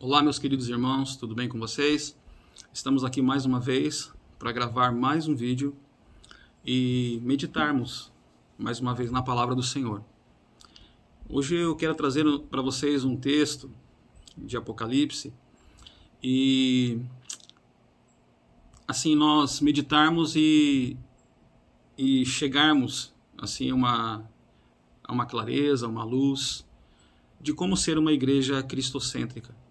Olá, meus queridos irmãos, tudo bem com vocês? Estamos aqui mais uma vez para gravar mais um vídeo e meditarmos mais uma vez na palavra do Senhor. Hoje eu quero trazer para vocês um texto de Apocalipse e assim nós meditarmos e chegarmos assim a uma clareza, uma luz de como ser uma igreja cristocêntrica,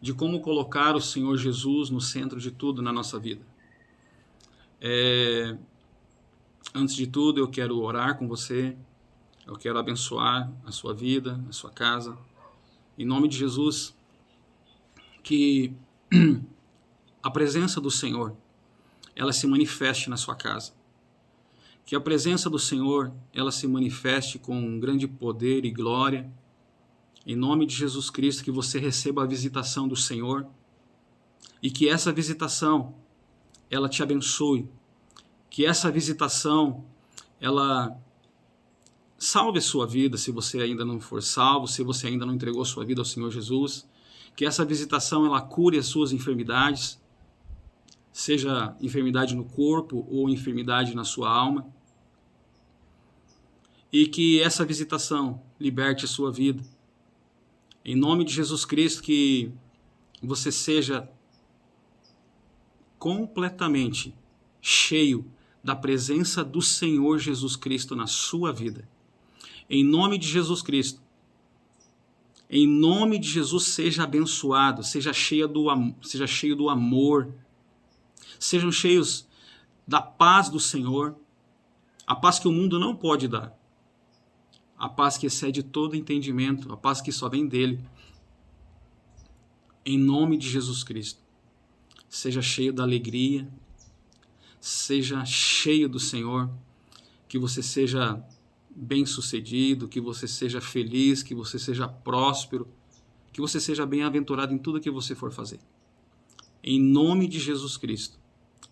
de como colocar o Senhor Jesus no centro de tudo na nossa vida. Antes de tudo, eu quero orar com você, eu quero abençoar a sua vida, a sua casa, em nome de Jesus, que a presença do Senhor, ela se manifeste na sua casa, que a presença do Senhor, ela se manifeste com um grande poder e glória, em nome de Jesus Cristo, que você receba a visitação do Senhor e que essa visitação, ela te abençoe, que essa visitação, ela salve a sua vida, se você ainda não for salvo, se você ainda não entregou sua vida ao Senhor Jesus, que essa visitação, ela cure as suas enfermidades, seja enfermidade no corpo ou enfermidade na sua alma, e que essa visitação liberte a sua vida. Em nome de Jesus Cristo, que você seja completamente cheio da presença do Senhor Jesus Cristo na sua vida. Em nome de Jesus Cristo. Em nome de Jesus, seja abençoado, seja cheio do amor, sejam cheios da paz do Senhor, a paz que o mundo não pode dar. A paz que excede todo entendimento, a paz que só vem dele. Em nome de Jesus Cristo, seja cheio da alegria, seja cheio do Senhor, que você seja bem-sucedido, que você seja feliz, que você seja próspero, que você seja bem-aventurado em tudo que você for fazer. Em nome de Jesus Cristo,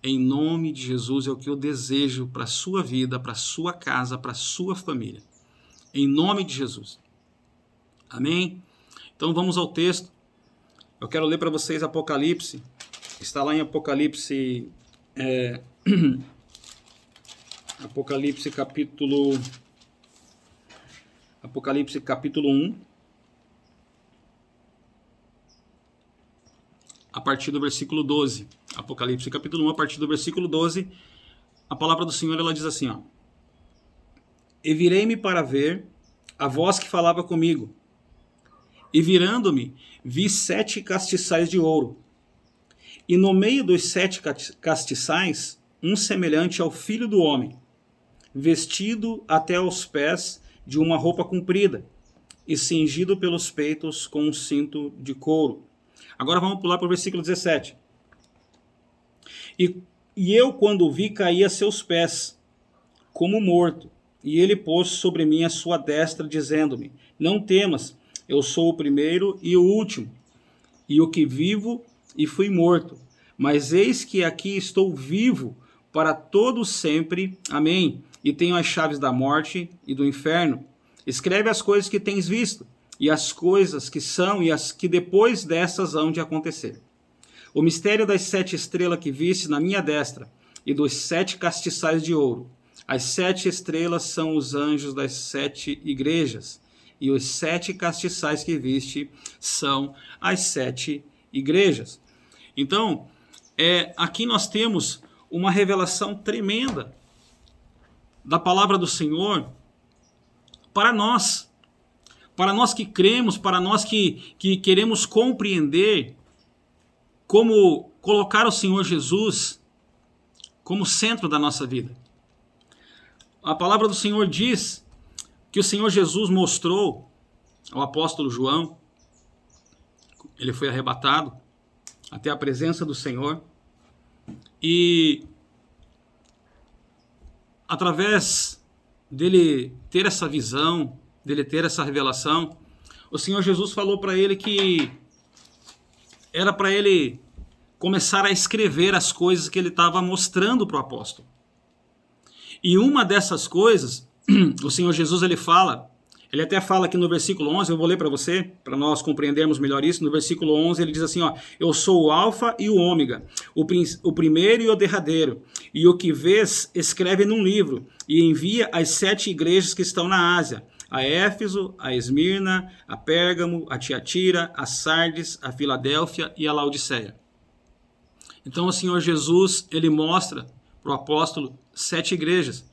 em nome de Jesus é o que eu desejo para a sua vida, para a sua casa, para a sua família. Em nome de Jesus. Amém? Então vamos ao texto. Eu quero ler para vocês Apocalipse. Está lá em Apocalipse, Apocalipse capítulo 1, a partir do versículo 12. Apocalipse capítulo 1, a partir do versículo 12, a palavra do Senhor, ela diz assim, ó: E virei-me para ver a voz que falava comigo. E virando-me, vi 7 castiçais de ouro. E no meio dos 7 castiçais, um semelhante ao Filho do Homem, vestido até aos pés de uma roupa comprida, e cingido pelos peitos com um cinto de couro. Agora vamos pular para o versículo 17. E eu, quando o vi, caí a seus pés, como morto. E ele pôs sobre mim a sua destra, dizendo-me: Não temas, eu sou o primeiro e o último, e o que vivo e fui morto. Mas eis que aqui estou vivo para todo sempre. Amém. E tenho as chaves da morte e do inferno. Escreve as coisas que tens visto, e as coisas que são e as que depois dessas hão de acontecer. O mistério das 7 estrelas que viste na minha destra, e dos 7 castiçais de ouro. As 7 estrelas são os anjos das 7 igrejas, e os 7 castiçais que viste são as 7 igrejas. Então, aqui nós temos uma revelação tremenda da palavra do Senhor para nós que cremos, para nós que queremos compreender como colocar o Senhor Jesus como centro da nossa vida. A palavra do Senhor diz que o Senhor Jesus mostrou ao apóstolo João, ele foi arrebatado até a presença do Senhor, e através dele ter essa visão, dele ter essa revelação, o Senhor Jesus falou para ele que era para ele começar a escrever as coisas que ele estava mostrando para o apóstolo. E uma dessas coisas, o Senhor Jesus ele fala Ele até fala aqui no versículo 11, eu vou ler para você, para nós compreendermos melhor isso. No versículo 11 ele diz assim, ó, eu sou o alfa e o ômega, o primeiro e o derradeiro. E o que vês, escreve num livro e envia às 7 igrejas que estão na Ásia, a Éfeso, a Esmirna, a Pérgamo, a Tiatira, a Sardes, a Filadélfia e a Laodiceia. Então o Senhor Jesus, ele mostra para o apóstolo 7 igrejas.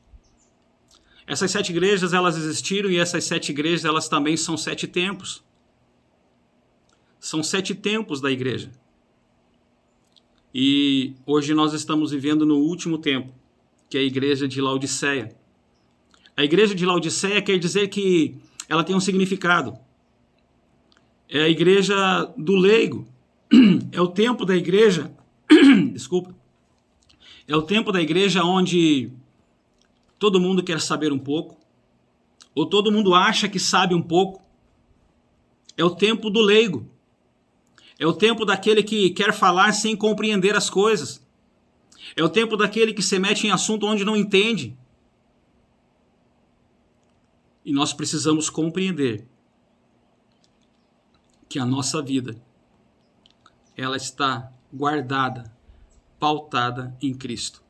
Essas 7 igrejas, elas existiram, e essas 7 igrejas, elas também são 7 tempos. São 7 tempos da igreja. E hoje nós estamos vivendo no último tempo, que é a igreja de Laodiceia. A igreja de Laodiceia quer dizer que ela tem um significado. É a igreja do leigo. É o tempo da igreja, desculpa, é o tempo da igreja onde todo mundo quer saber um pouco, ou todo mundo acha que sabe um pouco. É o tempo do leigo. É o tempo daquele que quer falar sem compreender as coisas. É o tempo daquele que se mete em assunto onde não entende. E nós precisamos compreender que a nossa vida, ela está guardada, pautada em Cristo.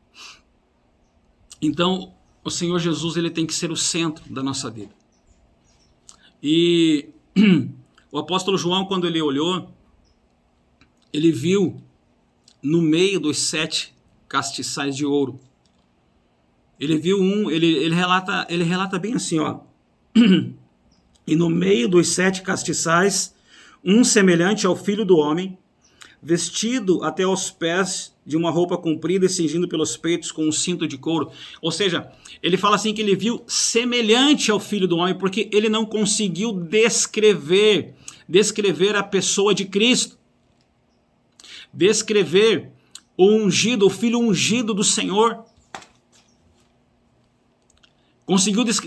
Então, o Senhor Jesus, ele tem que ser o centro da nossa vida. E o apóstolo João, quando ele olhou, ele viu no meio dos 7 castiçais de ouro. Ele viu ele relata bem assim, ó. E no meio dos 7 castiçais, um semelhante ao Filho do Homem, vestido até aos pés de uma roupa comprida e cingindo pelos peitos com um cinto de couro. Ou seja, ele fala assim que ele viu semelhante ao Filho do Homem, porque ele não conseguiu descrever a pessoa de Cristo. Descrever o ungido, o Filho ungido do Senhor.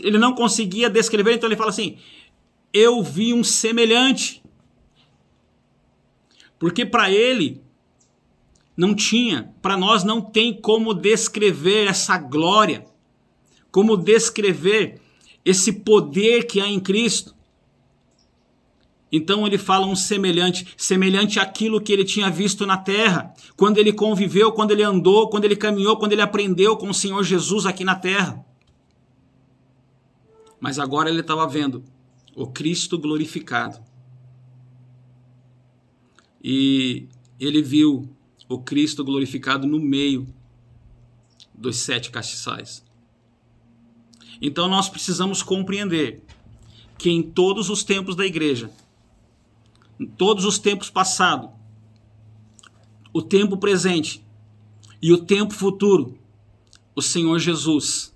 Ele não conseguia descrever, então ele fala assim, eu vi um semelhante. Porque para ele não tinha, para nós não tem como descrever essa glória, como descrever esse poder que há em Cristo. Então ele fala um semelhante àquilo que ele tinha visto na terra, quando ele conviveu, quando ele andou, quando ele caminhou, quando ele aprendeu com o Senhor Jesus aqui na terra. Mas agora ele estava vendo o Cristo glorificado. E ele viu o Cristo glorificado no meio dos 7 castiçais. Então nós precisamos compreender que em todos os tempos da igreja, em todos os tempos passados, o tempo presente e o tempo futuro, o Senhor Jesus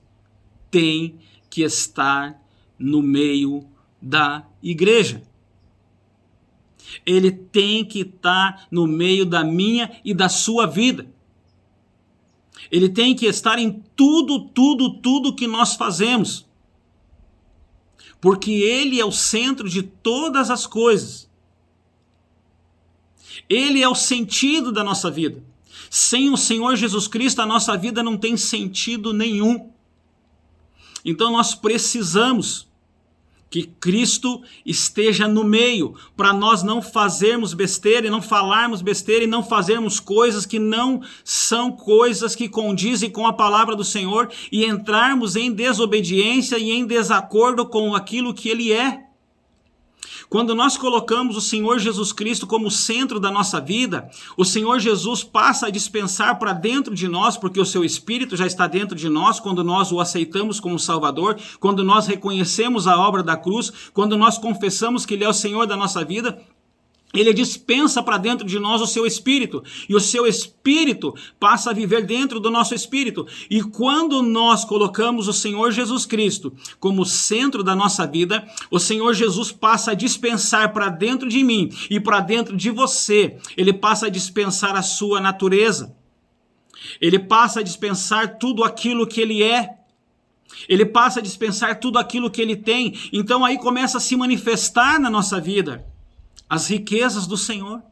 tem que estar no meio da igreja. Ele tem que estar no meio da minha e da sua vida. Ele tem que estar em tudo que nós fazemos. Porque Ele é o centro de todas as coisas. Ele é o sentido da nossa vida. Sem o Senhor Jesus Cristo, a nossa vida não tem sentido nenhum. Então nós precisamos que Cristo esteja no meio, para nós não fazermos besteira e não falarmos besteira e não fazermos coisas que não são coisas que condizem com a palavra do Senhor e entrarmos em desobediência e em desacordo com aquilo que Ele é. Quando nós colocamos o Senhor Jesus Cristo como centro da nossa vida, o Senhor Jesus passa a dispensar para dentro de nós, porque o seu Espírito já está dentro de nós quando nós o aceitamos como Salvador, quando nós reconhecemos a obra da cruz, quando nós confessamos que Ele é o Senhor da nossa vida. Ele dispensa para dentro de nós o seu Espírito, e o seu Espírito passa a viver dentro do nosso Espírito. E quando nós colocamos o Senhor Jesus Cristo como centro da nossa vida, o Senhor Jesus passa a dispensar para dentro de mim e para dentro de você. Ele passa a dispensar a sua natureza. Ele passa a dispensar tudo aquilo que Ele é. Ele passa a dispensar tudo aquilo que Ele tem. Então aí começa a se manifestar na nossa vida as riquezas do Senhor.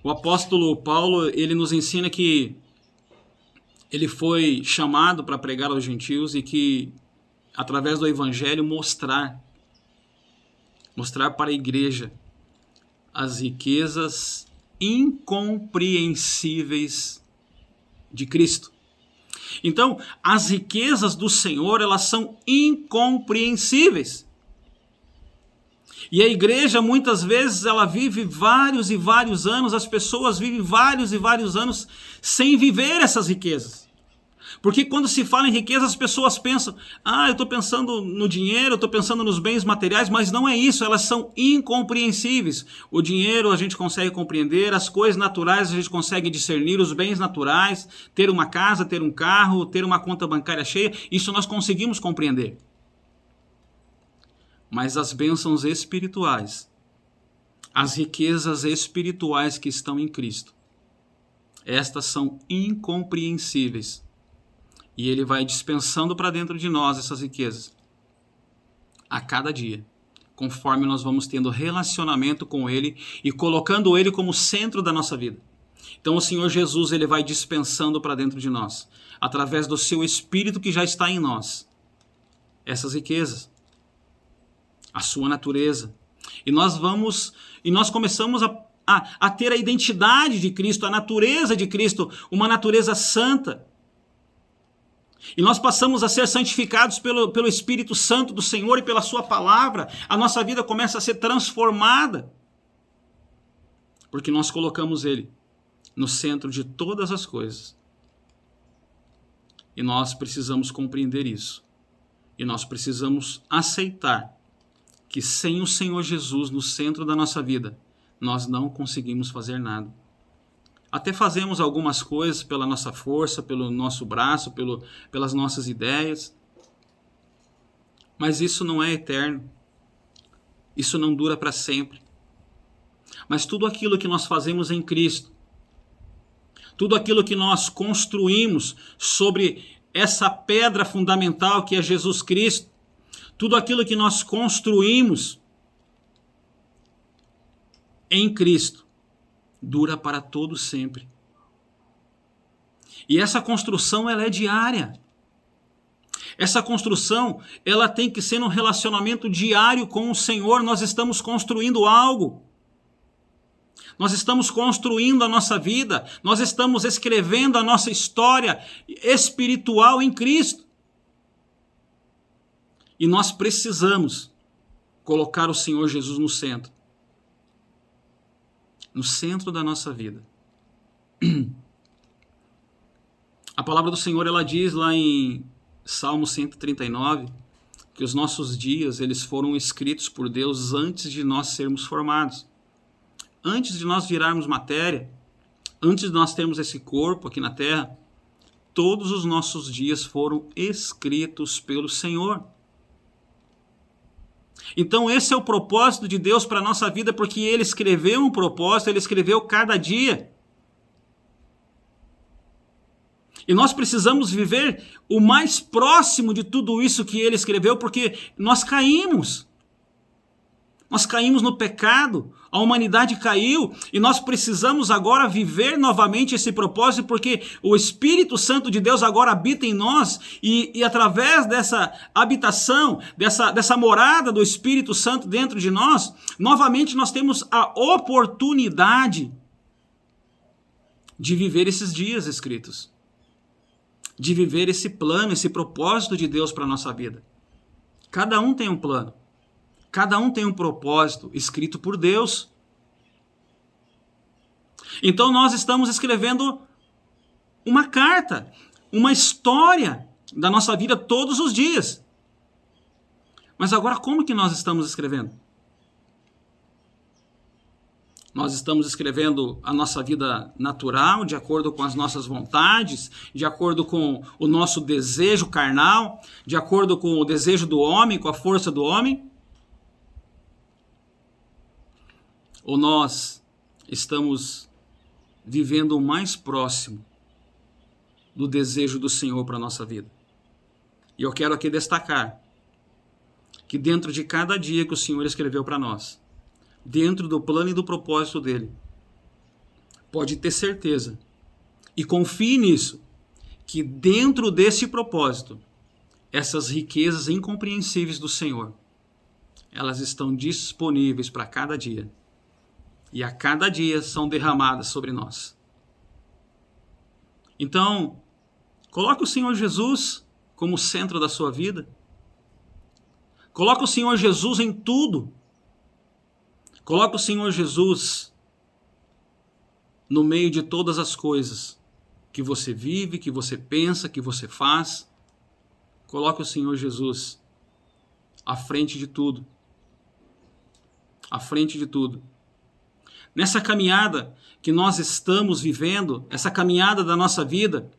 O apóstolo Paulo, ele nos ensina que ele foi chamado para pregar aos gentios e que, através do evangelho, mostrar para a igreja as riquezas incompreensíveis de Cristo. Então, as riquezas do Senhor, elas são incompreensíveis. E a igreja, muitas vezes, ela vive vários e vários anos, as pessoas vivem vários e vários anos sem viver essas riquezas. Porque quando se fala em riqueza, as pessoas pensam, eu estou pensando no dinheiro, eu estou pensando nos bens materiais, mas não é isso, elas são incompreensíveis. O dinheiro a gente consegue compreender, as coisas naturais a gente consegue discernir, os bens naturais, ter uma casa, ter um carro, ter uma conta bancária cheia, isso nós conseguimos compreender. Mas as bênçãos espirituais, as riquezas espirituais que estão em Cristo, estas são incompreensíveis. E Ele vai dispensando para dentro de nós essas riquezas a cada dia, conforme nós vamos tendo relacionamento com Ele e colocando Ele como centro da nossa vida. Então o Senhor Jesus, Ele vai dispensando para dentro de nós, através do seu Espírito que já está em nós, essas riquezas, a sua natureza. E nós começamos a ter a identidade de Cristo, a natureza de Cristo, uma natureza santa. E nós passamos a ser santificados pelo Espírito Santo do Senhor e pela sua palavra. A nossa vida começa a ser transformada, porque nós colocamos Ele no centro de todas as coisas. E nós precisamos compreender isso. E nós precisamos aceitar que sem o Senhor Jesus no centro da nossa vida, nós não conseguimos fazer nada. Até fazemos algumas coisas pela nossa força, pelo nosso braço, pelas nossas ideias. Mas isso não é eterno. Isso não dura para sempre. Mas tudo aquilo que nós fazemos em Cristo, tudo aquilo que nós construímos sobre essa pedra fundamental que é Jesus Cristo, tudo aquilo que nós construímos em Cristo, dura para todo sempre. E essa construção, ela é diária. Essa construção, ela tem que ser um relacionamento diário com o Senhor. Nós estamos construindo algo. Nós estamos construindo a nossa vida. Nós estamos escrevendo a nossa história espiritual em Cristo. E nós precisamos colocar o Senhor Jesus no centro. No centro da nossa vida. A palavra do Senhor, ela diz lá em Salmo 139, que os nossos dias, eles foram escritos por Deus antes de nós sermos formados. Antes de nós virarmos matéria, antes de nós termos esse corpo aqui na terra, todos os nossos dias foram escritos pelo Senhor. Então esse é o propósito de Deus para a nossa vida, porque Ele escreveu um propósito, Ele escreveu cada dia. E nós precisamos viver o mais próximo de tudo isso que Ele escreveu, porque nós caímos. Nós caímos no pecado, a humanidade caiu, e nós precisamos agora viver novamente esse propósito, porque o Espírito Santo de Deus agora habita em nós, e através dessa habitação, dessa morada do Espírito Santo dentro de nós, novamente nós temos a oportunidade de viver esses dias escritos, de viver esse plano, esse propósito de Deus para a nossa vida. Cada um tem um plano. Cada um tem um propósito escrito por Deus. Então nós estamos escrevendo uma carta, uma história da nossa vida todos os dias. Mas agora como que nós estamos escrevendo? Nós estamos escrevendo a nossa vida natural, de acordo com as nossas vontades, de acordo com o nosso desejo carnal, de acordo com o desejo do homem, com a força do homem? Ou nós estamos vivendo o mais próximo do desejo do Senhor para a nossa vida? E eu quero aqui destacar que dentro de cada dia que o Senhor escreveu para nós, dentro do plano e do propósito dele, pode ter certeza, e confie nisso, que dentro desse propósito, essas riquezas incompreensíveis do Senhor, elas estão disponíveis para cada dia. E a cada dia são derramadas sobre nós. Então, coloque o Senhor Jesus como centro da sua vida. Coloque o Senhor Jesus em tudo. Coloque o Senhor Jesus no meio de todas as coisas que você vive, que você pensa, que você faz. Coloque o Senhor Jesus à frente de tudo. À frente de tudo. Nessa caminhada que nós estamos vivendo, essa caminhada da nossa vida,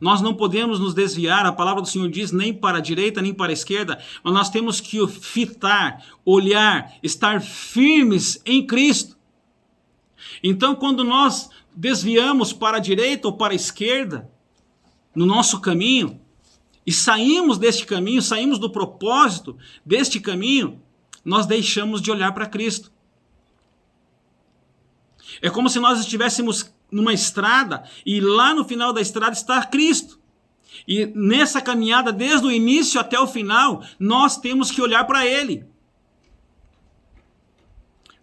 nós não podemos nos desviar, a palavra do Senhor diz, nem para a direita, nem para a esquerda, mas nós temos que fitar, olhar, estar firmes em Cristo. Então, quando nós desviamos para a direita ou para a esquerda, no nosso caminho, e saímos deste caminho, saímos do propósito deste caminho, nós deixamos de olhar para Cristo. É como se nós estivéssemos numa estrada e lá no final da estrada está Cristo. E nessa caminhada, desde o início até o final, nós temos que olhar para Ele.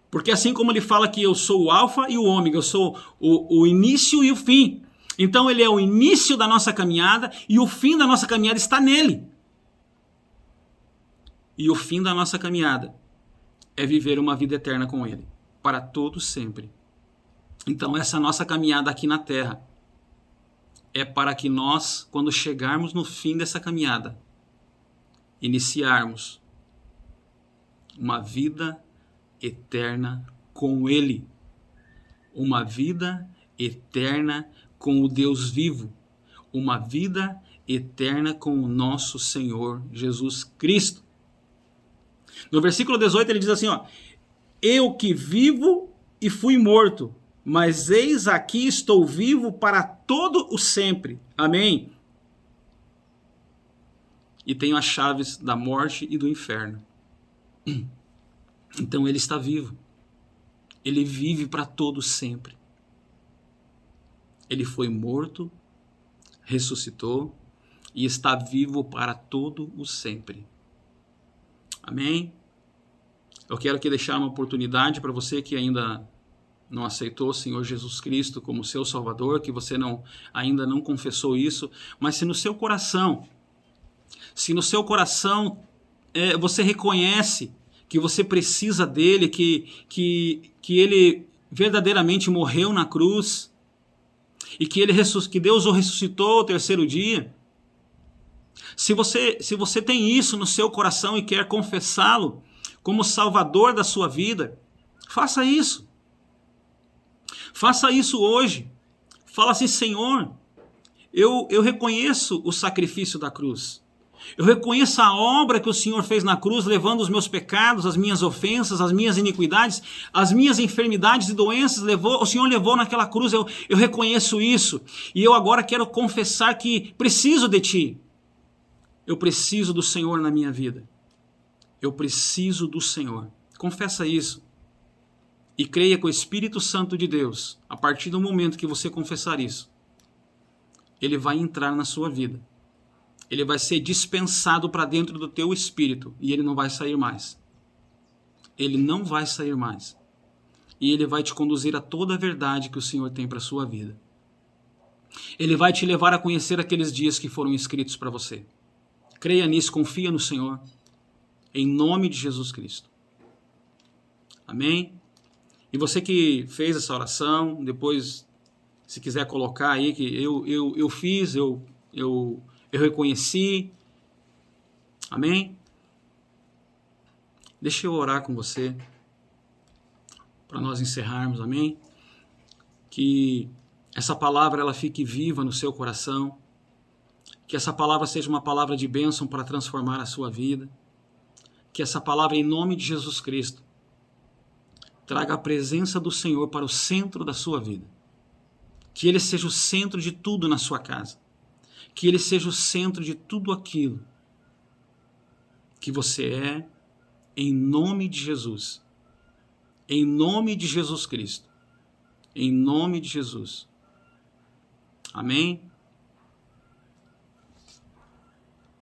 Porque assim como Ele fala que eu sou o alfa e o ômega, eu sou o início e o fim. Então Ele é o início da nossa caminhada e o fim da nossa caminhada está nele. E o fim da nossa caminhada é viver uma vida eterna com Ele, para todos sempre. Então essa nossa caminhada aqui na terra é para que nós, quando chegarmos no fim dessa caminhada, iniciarmos uma vida eterna com Ele. Uma vida eterna com o Deus vivo. Uma vida eterna com o nosso Senhor Jesus Cristo. No versículo 18 ele diz assim, ó, eu que vivo e fui morto, mas eis aqui estou vivo para todo o sempre. Amém? E tenho as chaves da morte e do inferno. Então ele está vivo. Ele vive para todo sempre. Ele foi morto, ressuscitou e está vivo para todo o sempre. Amém? Eu quero aqui deixar uma oportunidade para você que ainda não aceitou o Senhor Jesus Cristo como seu Salvador, que você ainda não confessou isso, mas se no seu coração você reconhece que você precisa dele, que ele verdadeiramente morreu na cruz e que Deus o ressuscitou ao terceiro dia, se você tem isso no seu coração e quer confessá-lo como Salvador da sua vida, faça isso. Faça isso hoje. Fala assim, Senhor, eu reconheço o sacrifício da cruz. Eu reconheço a obra que o Senhor fez na cruz, levando os meus pecados, as minhas ofensas, as minhas iniquidades, as minhas enfermidades e doenças, o Senhor levou naquela cruz, eu reconheço isso. E eu agora quero confessar que preciso de Ti. Eu preciso do Senhor na minha vida. Eu preciso do Senhor. Confessa isso. E creia que o Espírito Santo de Deus, a partir do momento que você confessar isso, ele vai entrar na sua vida. Ele vai ser dispensado para dentro do teu espírito e ele não vai sair mais. Ele não vai sair mais. E ele vai te conduzir a toda a verdade que o Senhor tem para a sua vida. Ele vai te levar a conhecer aqueles dias que foram escritos para você. Creia nisso, confia no Senhor, em nome de Jesus Cristo. Amém? E você que fez essa oração, depois, se quiser colocar aí, que eu fiz, eu reconheci. Amém? Deixa eu orar com você, para nós encerrarmos, amém? Que essa palavra ela fique viva no seu coração, que essa palavra seja uma palavra de bênção para transformar a sua vida, que essa palavra, em nome de Jesus Cristo, traga a presença do Senhor para o centro da sua vida. Que Ele seja o centro de tudo na sua casa. Que Ele seja o centro de tudo aquilo que você é, em nome de Jesus. Em nome de Jesus Cristo. Em nome de Jesus. Amém?